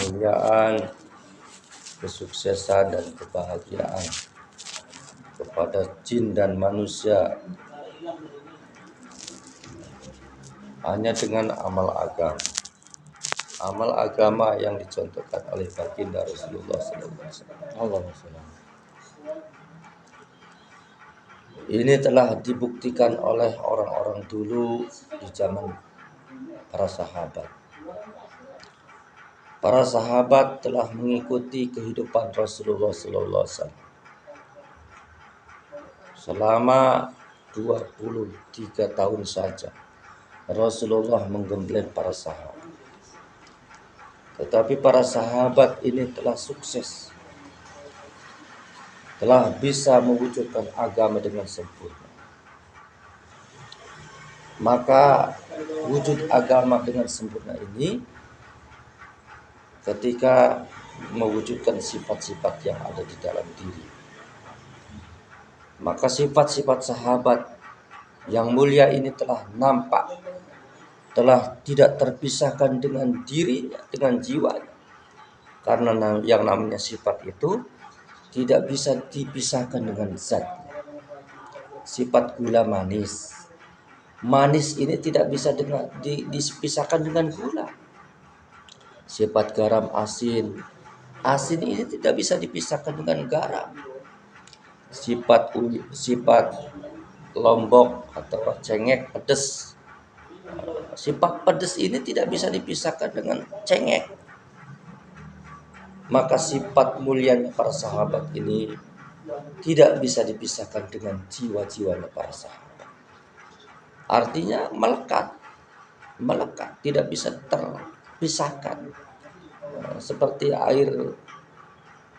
kemuliaan, kesuksesan dan kebahagiaan kepada jin dan manusia hanya dengan amal agama. Amal agama yang dicontohkan oleh baginda Rasulullah SAW. Ini telah dibuktikan oleh orang-orang dulu di zaman para sahabat. Para sahabat telah mengikuti kehidupan Rasulullah SAW selama 23 tahun saja. Rasulullah menggembleng para sahabat. Tetapi para sahabat ini telah sukses, telah bisa mewujudkan agama dengan sempurna. Maka wujud agama dengan sempurna ini ketika mewujudkan sifat-sifat yang ada di dalam diri. Maka sifat-sifat sahabat yang mulia ini telah nampak, telah tidak terpisahkan dengan dirinya, dengan jiwanya. Karena yang namanya sifat itu tidak bisa dipisahkan dengan zat. Sifat gula manis. Manis ini tidak bisa dipisahkan dengan gula. Sifat garam asin. Asin ini tidak bisa dipisahkan dengan garam. Sifat lombok atau cengek pedas. Sifat pedas ini tidak bisa dipisahkan dengan cengek. Maka sifat mulianya para sahabat ini tidak bisa dipisahkan dengan jiwa-jiwanya para sahabat. Artinya melekat, tidak bisa terpisahkan. Seperti air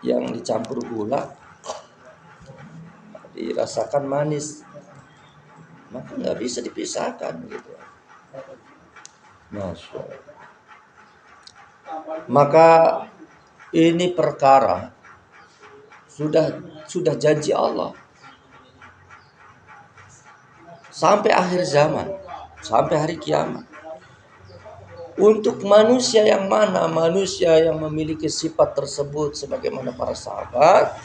yang dicampur gula, dirasakan manis, maka nggak bisa dipisahkan gitu. Masya Allah. Maka ini perkara sudah janji Allah sampai akhir zaman, sampai hari kiamat. Untuk manusia yang mana? Manusia yang memiliki sifat tersebut sebagaimana para sahabat,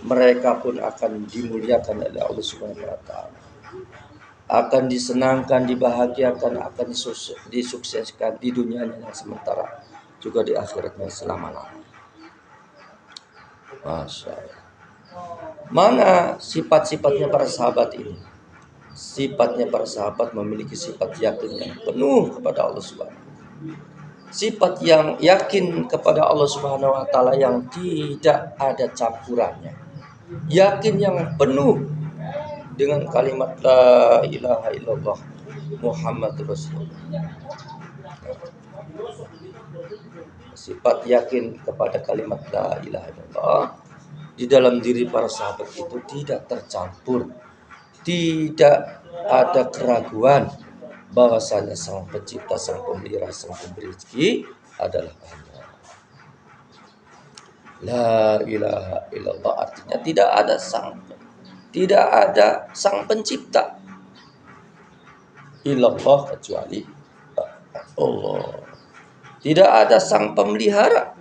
mereka pun akan dimuliakan oleh Allah Subhanahu wa taala. Akan disenangkan, dibahagiakan, akan disukseskan di dunianya yang sementara, juga di akhiratnya selama-lamanya. Masya Allah. Mana sifat-sifatnya para sahabat ini? Sifatnya para sahabat memiliki sifat yakin yang penuh kepada Allah Subhanahu wa taala. Sifat yang yakin kepada Allah Subhanahu wa taala yang tidak ada campurannya. Yakin yang penuh dengan kalimat la ilaha illallah Muhammadur Rasulullah. Sifat yakin kepada kalimat la ilaha illallah di dalam diri para sahabat itu tidak tercampur, tidak ada keraguan bahwasanya sang pencipta, sang pemelihara, sang pemberi rezeki adalah Allah. La ilaha illallah artinya tidak ada sang pencipta illallah kecuali Allah. Tidak ada sang pemelihara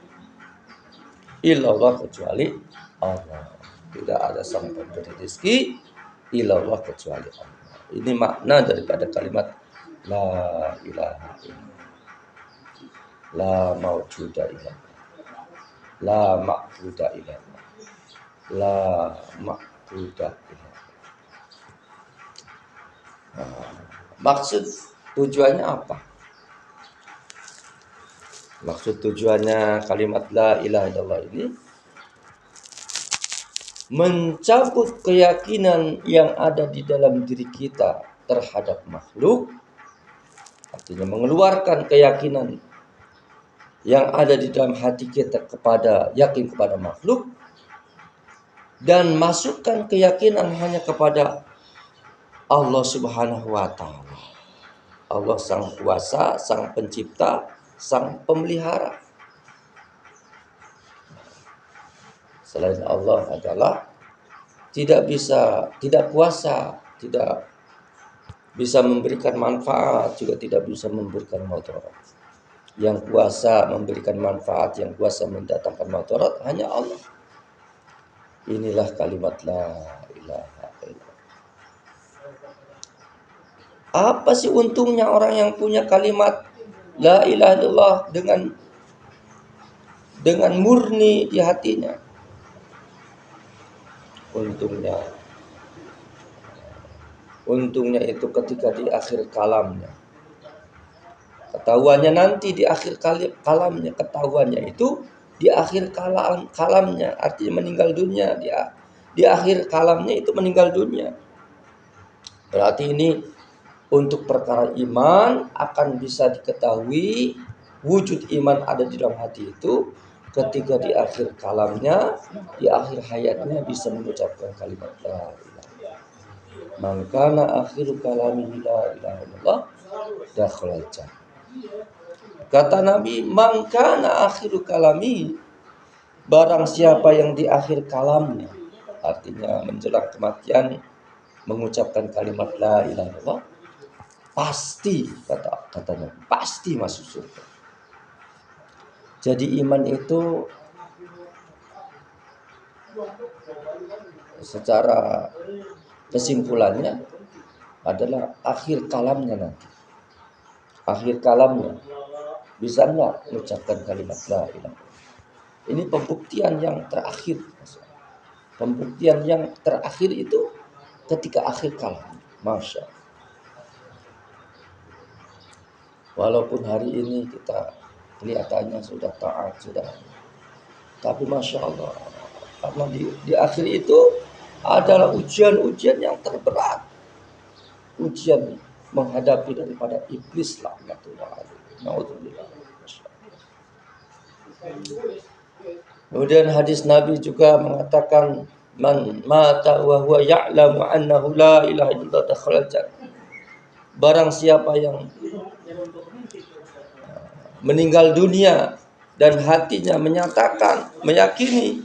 illallah kecuali Allah. Tidak ada sang pemberi rezeki illallah kecuali Allah. Ini makna daripada kalimat la ilaha illallah. La maujuda illallah. La ma'buda illallah. La ma'buda illallah. Maksud tujuannya apa? Maksud tujuannya kalimat la ilaha illallah ini mencabut keyakinan yang ada di dalam diri kita terhadap makhluk. Artinya mengeluarkan keyakinan yang ada di dalam hati kita yakin kepada makhluk, dan masukkan keyakinan hanya kepada Allah Subhanahu wa taala. Allah sang kuasa, sang pencipta, sang pemelihara. Selain Allah adalah tidak kuasa, tidak bisa memberikan manfaat, juga tidak bisa memberikan mudarat. Yang kuasa memberikan manfaat, yang kuasa mendatangkan madarat hanya Allah. Inilah kalimat la ilaha illallah. Apa sih untungnya orang yang punya kalimat la ilaha illallah dengan murni di hatinya? Untungnya itu ketika di akhir kalamnya. Ketahuannya nanti di akhir kalamnya, ketahuannya itu di akhir kalamnya, artinya meninggal dunia, di akhir kalamnya itu meninggal dunia. Berarti ini untuk perkara iman akan bisa diketahui wujud iman ada di dalam hati itu ketika di akhir kalamnya, di akhir hayatnya bisa mengucapkan kalimat la ilaha. Man kana akhiru kalamihi la ilaha illallah dakhala jannah. Kata Nabi, man kana akhiru kalami, barang siapa yang di akhir kalamnya, artinya menjelang kematian mengucapkan kalimat la ilaha illallah, pasti katanya pasti masuk surga. Jadi iman itu secara kesimpulannya adalah akhir kalamnya nanti. Akhir kalamnya bisa enggak mengucapkan kalimat la ilaha. Ini pembuktian yang terakhir. Pembuktian yang terakhir itu ketika akhir kalam. Masya Allah. Walaupun hari ini kita kelihatannya sudah taat, tapi Masya Allah, karena di akhir itu adalah ujian-ujian yang terberat. Ujian menghadapi daripada iblis laknatullah alaihi. Naudzubillah. Kemudian hadis Nabi juga mengatakan man mata wa huwa ya'lamu annahu la ilaha illallah dakhala jannah. Barang siapa yang meninggal dunia dan hatinya menyatakan, meyakini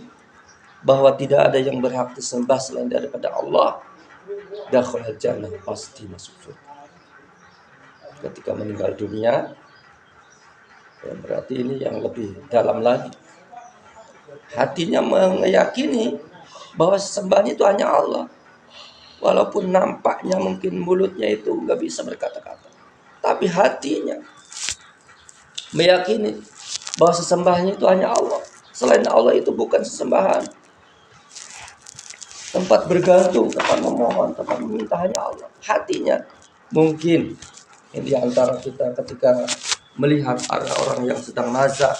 bahwa tidak ada yang berhak disembah selain daripada Allah, dakhala jannah, pasti masuk surga. Ketika meninggal dunia, ya berarti ini yang lebih dalam lagi. Hatinya meyakini bahwa sesembahan itu hanya Allah. Walaupun nampaknya mungkin mulutnya itu nggak bisa berkata-kata, tapi hatinya meyakini bahwa sesembahannya itu hanya Allah. Selain Allah itu bukan sesembahan. Tempat bergantung, tempat memohon, tempat meminta hanya Allah. Hatinya mungkin di antara kita ketika melihat ada orang yang sedang nazar,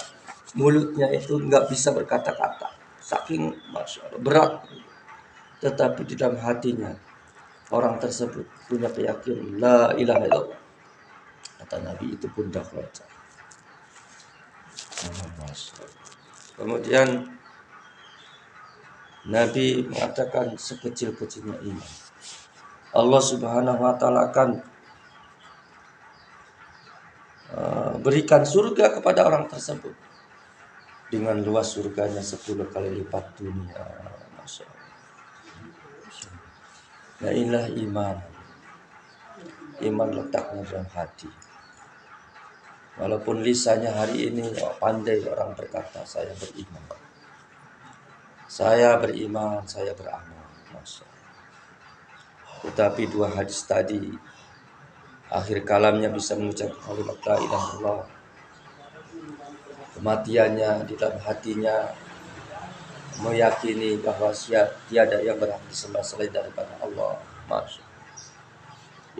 mulutnya itu nggak bisa berkata-kata, saking Masya Allah, berat. Tetapi di dalam hatinya orang tersebut punya keyakinan la ilaha illallah. Kata Nabi itu pun dakhala jannah. Kemudian Nabi mengatakan sekecil-kecilnya iman, Allah Subhanahu wa taala akan berikan surga kepada orang tersebut dengan luas surganya 10 kali lipat dunia. Masya Allah. Nah inilah iman. Iman letaknya dalam hati. Walaupun lisannya hari ini pandai orang berkata saya beriman, saya beriman, saya beramal, Masya Allah. Tetapi dua hadis tadi, akhir kalamnya bisa mengucap kalimat la ilaha illallah, kematiannya di dalam hatinya meyakini bahwa tiada yang berhak disembah selain daripada Allah. Masya Allah.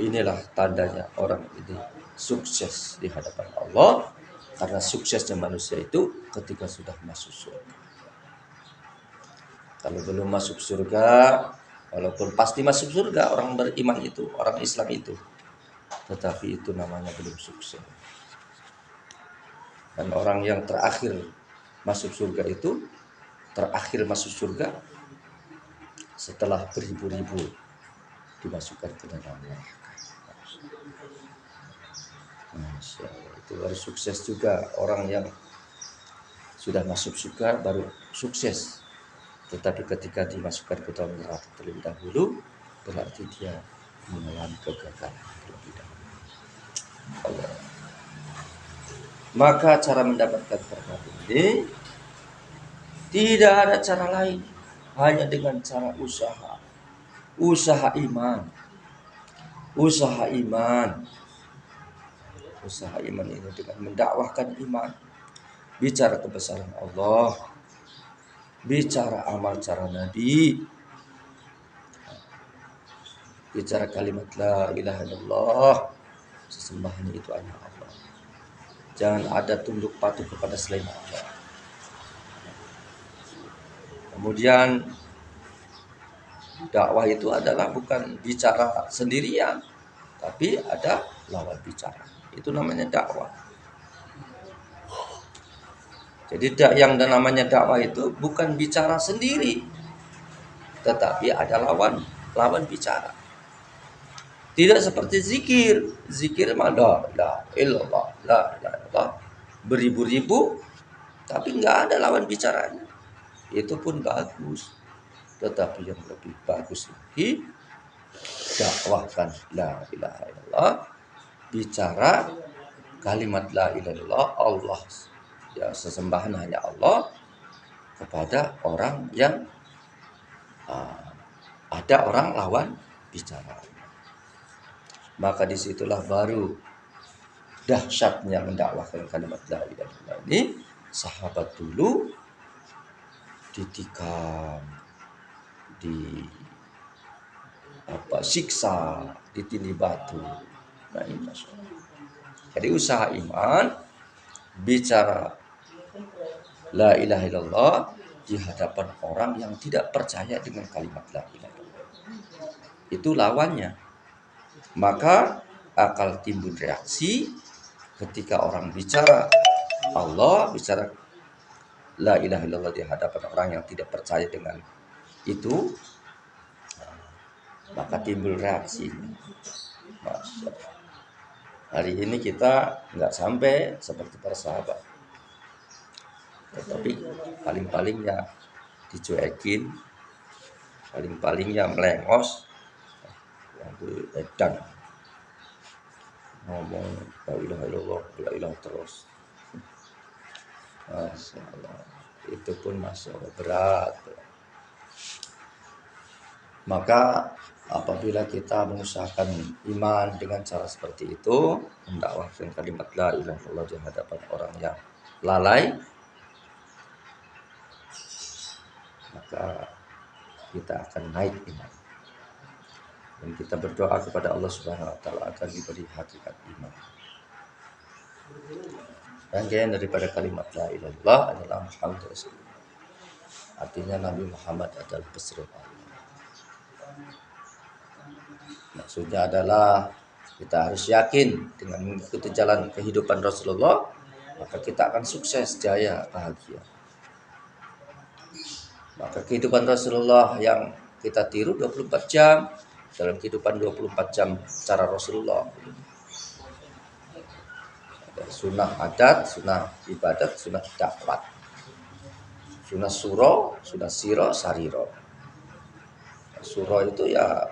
Inilah tandanya orang ini sukses di hadapan Allah, karena suksesnya manusia itu ketika sudah masuk surga. Kalau belum masuk surga, walaupun pasti masuk surga orang beriman itu, orang Islam itu, tetapi itu namanya belum sukses. Dan orang yang terakhir masuk surga itu, terakhir masuk surga setelah beribu-ribu dimasukkan ke dalamnya. Itu harus sukses juga. Orang yang sudah masuk surga baru sukses. Tetapi ketika dimasukkan ke dalam neraka terlebih dahulu, berarti dia mengalami kegagalan terlebih dahulu. Allah. Maka cara mendapatkan berkat ini tidak ada cara lain, hanya dengan cara usaha. Usaha iman. Usaha iman. Usaha iman ini dengan mendakwahkan iman. Bicara kebesaran Allah. Bicara amal cara Nabi. Bicara kalimat la ilaha illallah. Sesembahan itu hanya Allah. Jangan ada tunduk patuh kepada selain Allah. Kemudian dakwah itu adalah bukan bicara sendirian, tapi ada lawan bicara. Itu namanya dakwah. Jadi yang namanya dakwah itu bukan bicara sendiri, tetapi ada lawan bicara. Tidak seperti zikir. Zikir mah la illallah, la illallah, beribu-ribu, tapi nggak ada lawan bicaranya. Itu pun bagus. Tetapi yang lebih bagus lagi, dakwahkan la ilaha illallah, bicara kalimat la ilaha illallah, Allah, ya sesembahan hanya Allah, kepada orang yang ada orang lawan bicara. Maka disitulah baru dahsyatnya mendakwahkan kalimat la ilaha illallah ini. Sahabat dulu ditikam, siksa, ditindih batu. Nah, ini Masya Allah. Jadi usaha iman bicara la ilaha illallah di hadapan orang yang tidak percaya dengan kalimat la ilaha illallah. Itu lawannya. Maka akan timbul reaksi ketika orang bicara Allah, bicara la ilaha illallah di hadapan orang yang tidak percaya dengan itu, maka timbul reaksi. Hari ini kita nggak sampai seperti para sahabat, tetapi paling-paling ya dicuekin, paling-paling ya melengos, yang itu edan ngomong la ilaha illallah, la ilaha terus. Masya Allah, itu pun Masya Allah berat. Maka apabila kita mengusahakan iman dengan cara seperti itu, mendakwahkan kalimat la ilaha illallah di hadapan orang yang lalai, maka kita akan naik iman. Dan kita berdoa kepada Allah Subhanahu wa taala akan diberi hakikat iman. Rangkaian daripada kalimat la ilaha illallah adalah Muhammad Rasulullah. Artinya Nabi Muhammad adalah peseru Allah. Maksudnya adalah kita harus yakin dengan mengikuti jalan kehidupan Rasulullah, maka kita akan sukses, jaya, bahagia. Maka kehidupan Rasulullah yang kita tiru 24 jam, dalam kehidupan 24 jam cara Rasulullah. Ada sunnah adat, sunnah ibadat, sunnah dakwah. Sunnah suro, sunnah siro, sariro. Suro itu ya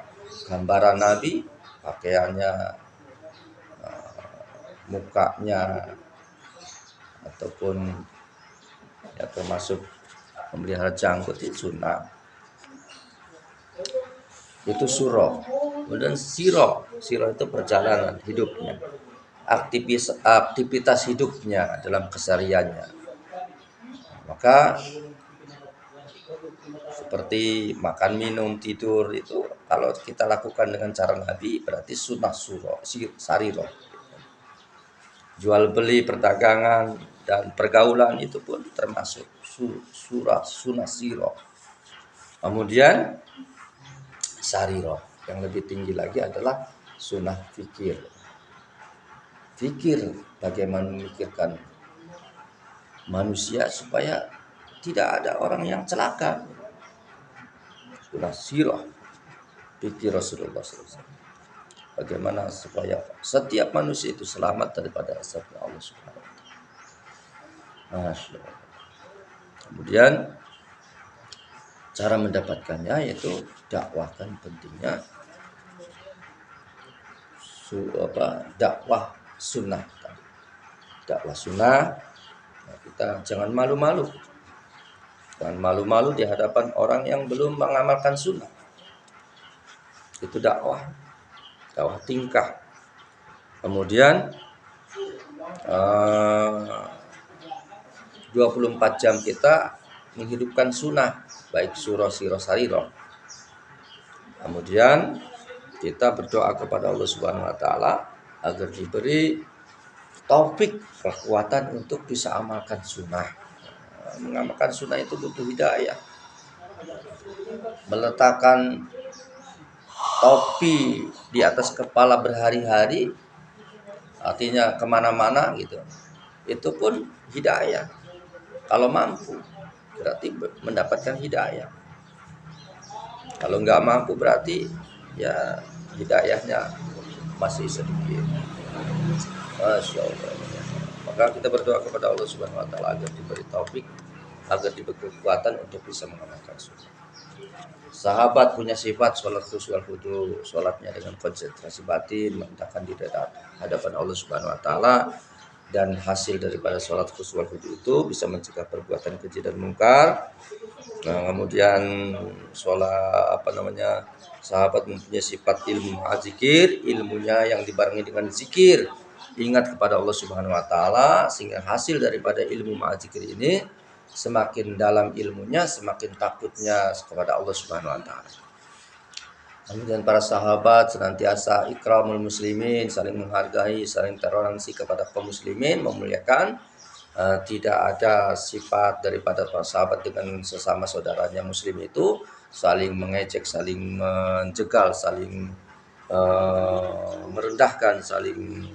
gambaran Nabi, pakaiannya, mukanya, ataupun ya termasuk memelihara janggut itu sunnah. Itu suro. Kemudian siro itu perjalanan hidupnya, aktivitas hidupnya dalam kesehariannya. Maka seperti makan, minum, tidur itu kalau kita lakukan dengan cara Nabi berarti sunnah suro, sariro. Jual beli, perdagangan dan pergaulan itu pun termasuk sunnah siro. Kemudian sariro, yang lebih tinggi lagi adalah sunnah fikir. Fikir bagaimana memikirkan manusia supaya tidak ada orang yang celaka. Sunnah sirah, fikir Rasulullah SAW. Bagaimana supaya setiap manusia itu selamat daripada azabnya Allah Subhanahu wa taala. Masya Allah. Kemudian cara mendapatkannya yaitu dakwahkan pentingnya dakwah sunnah. dakwah sunnah. Nah, kita jangan malu-malu. Jangan malu-malu di hadapan orang yang belum mengamalkan sunnah. Itu dakwah tingkah. Kemudian 24 jam kita menghidupkan sunnah, baik surah sarirah. Kemudian kita berdoa kepada Allah Subhanahu wa taala agar diberi taufik, kekuatan untuk bisa amalkan sunnah. Mengamalkan sunnah itu butuh hidayah. Meletakkan topi di atas kepala berhari-hari, artinya kemana-mana gitu, itu pun hidayah. Kalau mampu berarti mendapatkan hidayah. Kalau nggak mampu berarti ya hidayahnya masih sedikit. Masya Allah. Maka kita berdoa kepada Allah Subhanahu wa taala agar diberi taufik, agar diberi kekuatan untuk bisa mengamalkan sunnah. Sahabat punya sifat sholat khusyuk khudu, sholatnya dengan konsentrasi batin, mendekatkan diri hadapan Allah Subhanahu wa taala, dan hasil daripada sholat khusyuk khudu itu bisa mencegah perbuatan keji dan mungkar. Nah, kemudian sahabat mempunyai sifat ilmu zikir, ilmunya yang dibarengi dengan zikir, ingat kepada Allah Subhanahu wa taala, sehingga hasil daripada ilmu zikir ini semakin dalam ilmunya, semakin takutnya kepada Allah Subhanahu wa taala. Kemudian para sahabat senantiasa ikramul muslimin, saling menghargai, saling toleransi kepada kaum muslimin, memuliakan. Tidak ada sifat daripada para sahabat dengan sesama saudaranya muslim itu saling mengejek, saling menjegal, saling merendahkan, saling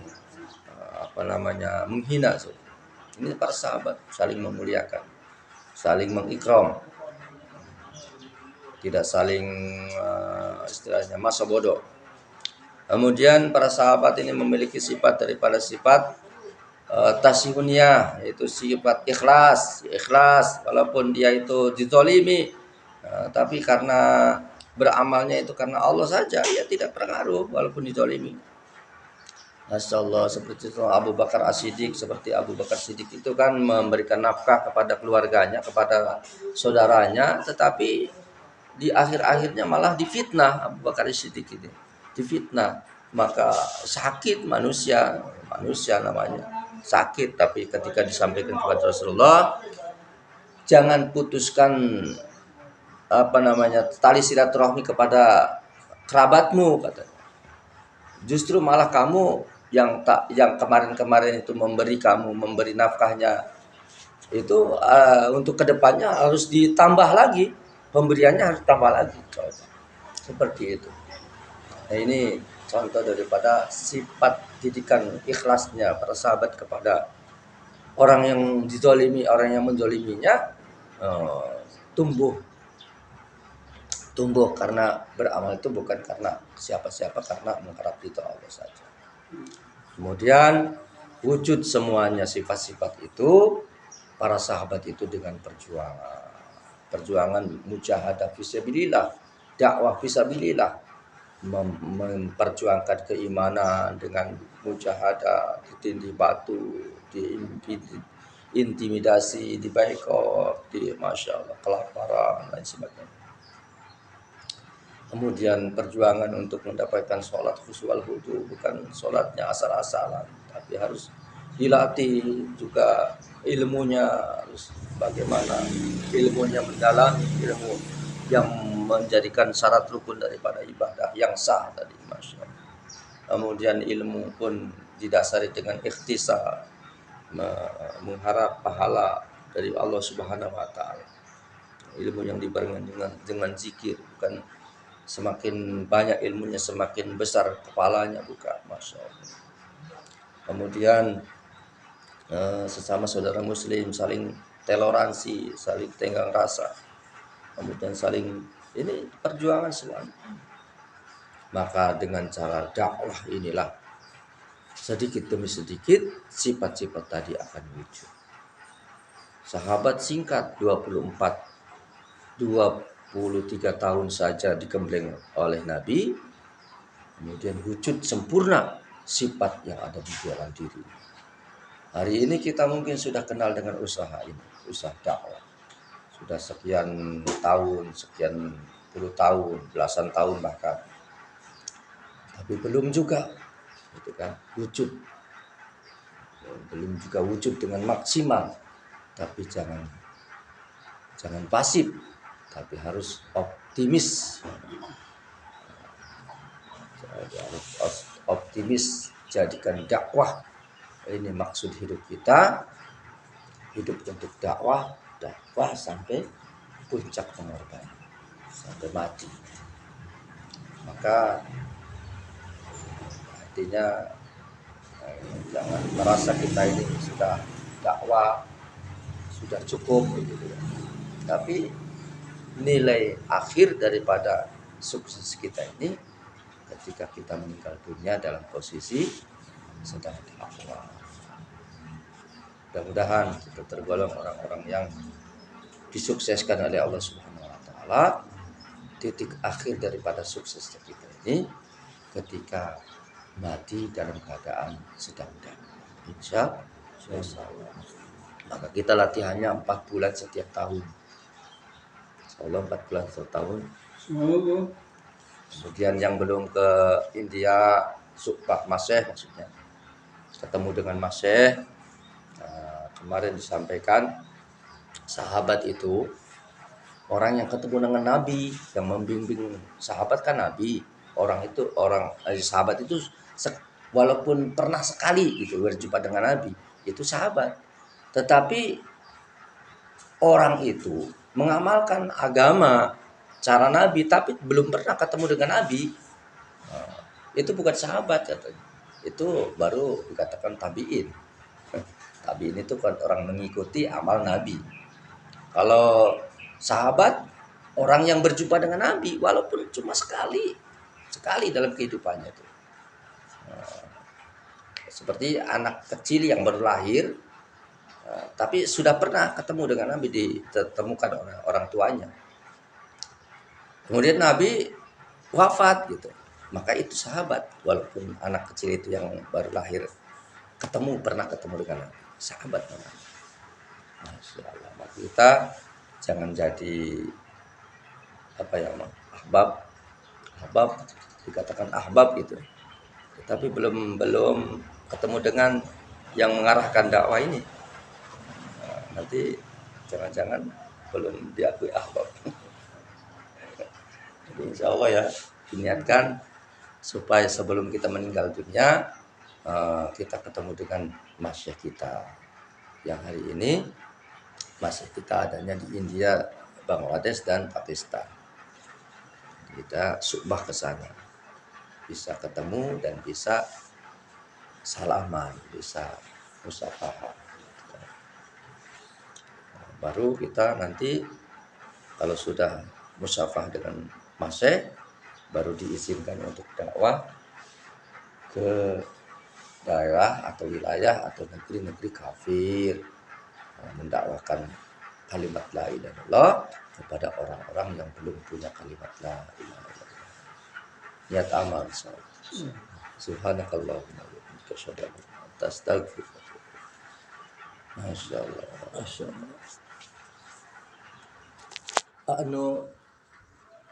menghina. Ini para sahabat saling memuliakan, saling mengikram, tidak saling istilahnya masa bodoh. Kemudian para sahabat ini memiliki sifat daripada sifat tasihuniyah, yaitu sifat ikhlas walaupun dia itu dizalimi, tapi karena beramalnya itu karena Allah saja, ya tidak pengaruh walaupun dizalimi. Masyaallah, seperti itu Abu Bakar As-Siddiq, itu kan memberikan nafkah kepada keluarganya, kepada saudaranya, tetapi di akhir-akhirnya malah difitnah. Abu Bakar As-Siddiq ini difitnah, maka sakit manusia namanya sakit, tapi ketika disampaikan kepada Rasulullah, jangan putuskan tali silaturahmi kepada kerabatmu, katanya. Justru malah kamu yang kemarin-kemarin itu memberi nafkahnya itu untuk kedepannya harus ditambah lagi, pemberiannya harus tambah lagi, seperti itu. Nah, ini contoh daripada sifat didikan ikhlasnya para sahabat kepada orang yang dizalimi, orang yang menzaliminya, tumbuh karena beramal itu bukan karena siapa-siapa, karena mengharap ridha Allah saja. Kemudian wujud semuanya sifat-sifat itu para sahabat itu dengan perjuangan mujahadah fisabilillah, dakwah fisabilillah, memperjuangkan keimanan dengan mujahadah, ditindih batu, diintimidasi, dibaikot, masya Allah, kelaparan dan sebagainya. Kemudian perjuangan untuk mendapatkan sholat khusyuk al-khudu, bukan sholatnya asal-asalan, tapi harus dilatih juga ilmunya, harus bagaimana ilmunya mendalami, ilmu yang menjadikan syarat rukun daripada ibadah yang sah tadi, masya Allah. Kemudian ilmu pun didasari dengan ikhtisar, mengharap pahala dari Allah Subhanahu wa taala. Ilmu yang dibarengi dengan zikir, bukan semakin banyak ilmunya semakin besar kepalanya, bukan, masya Allah. Kemudian sesama saudara muslim saling toleransi, saling tenggang rasa, kemudian saling, ini perjuangan semuanya. Maka dengan cara dakwah inilah sedikit demi sedikit sifat-sifat tadi akan wujud. Sahabat singkat 23 tahun saja digembleng oleh Nabi, kemudian wujud sempurna sifat yang ada di dalam diri. Hari ini kita mungkin sudah kenal dengan usaha ini, usaha dakwah. Sudah sekian tahun, sekian puluh tahun, belasan tahun bahkan. Tapi belum juga, gitu kan, wujud. Belum juga wujud dengan maksimal. Tapi jangan pasif, tapi harus optimis. Jadi harus optimis, jadikan dakwah ini maksud hidup kita, hidup untuk dakwah sampai puncak pengorbanan, sampai mati. Maka artinya jangan merasa kita ini sudah dakwah sudah cukup begitu ya. Tapi nilai akhir daripada sukses kita ini ketika kita meninggal dunia dalam posisi sedang dakwah. Mudah-mudahan kita tergolong orang-orang yang disukseskan oleh Allah Subhanahu wa taala. Titik akhir daripada suksesnya kita ini ketika mati dalam keadaan sedang dakwah. Insya Allah. Maka kita latihannya 4 bulan setiap tahun. Insya Allah 4 bulan setiap tahun. Kemudian yang belum ke India, Pak Maseh maksudnya, ketemu dengan Maseh. Kemarin disampaikan sahabat itu orang yang ketemu dengan Nabi, yang membimbing sahabat kan Nabi. Sahabat itu walaupun pernah sekali gitu berjumpa dengan Nabi, itu sahabat. Tetapi orang itu mengamalkan agama cara Nabi tapi belum pernah ketemu dengan Nabi. Itu bukan sahabat katanya. Itu baru dikatakan tabiin. Tabiin itu kan orang mengikuti amal Nabi. Kalau sahabat orang yang berjumpa dengan Nabi walaupun cuma sekali dalam kehidupannya itu. Seperti anak kecil yang baru lahir tapi sudah pernah ketemu dengan Nabi, ditemukan oleh orang tuanya. Kemudian Nabi wafat gitu. Maka itu sahabat walaupun anak kecil itu yang baru lahir pernah ketemu dengan Nabi. Sahabat namanya. Masya Allah. Maka kita jangan jadi ahbab dikatakan ahbab gitu. Tapi belum ketemu dengan yang mengarahkan dakwah ini. Nanti jangan-jangan belum diakui ahbab. Jadi insya Allah ya diniatkan supaya sebelum kita meninggal dunia kita ketemu dengan masyayikh kita yang hari ini masyayikh kita adanya di India, Bangladesh dan Pakistan. Kita subbah ke sana, bisa ketemu dan bisa salaman, bisa musafahah. Baru kita nanti kalau sudah musafah dengan masyayikh baru diizinkan untuk dakwah ke daerah atau wilayah atau negeri-negeri kafir, mendakwakan kalimat la ilaha illallah kepada orang-orang yang belum punya kalimat la ilaha illallah. Niat amal insyaallah. Subhanakallahumma wa bihamdika asyhadu an la ilaha illa anta astaghfiruka wa atubu ilaik. Masyaallah.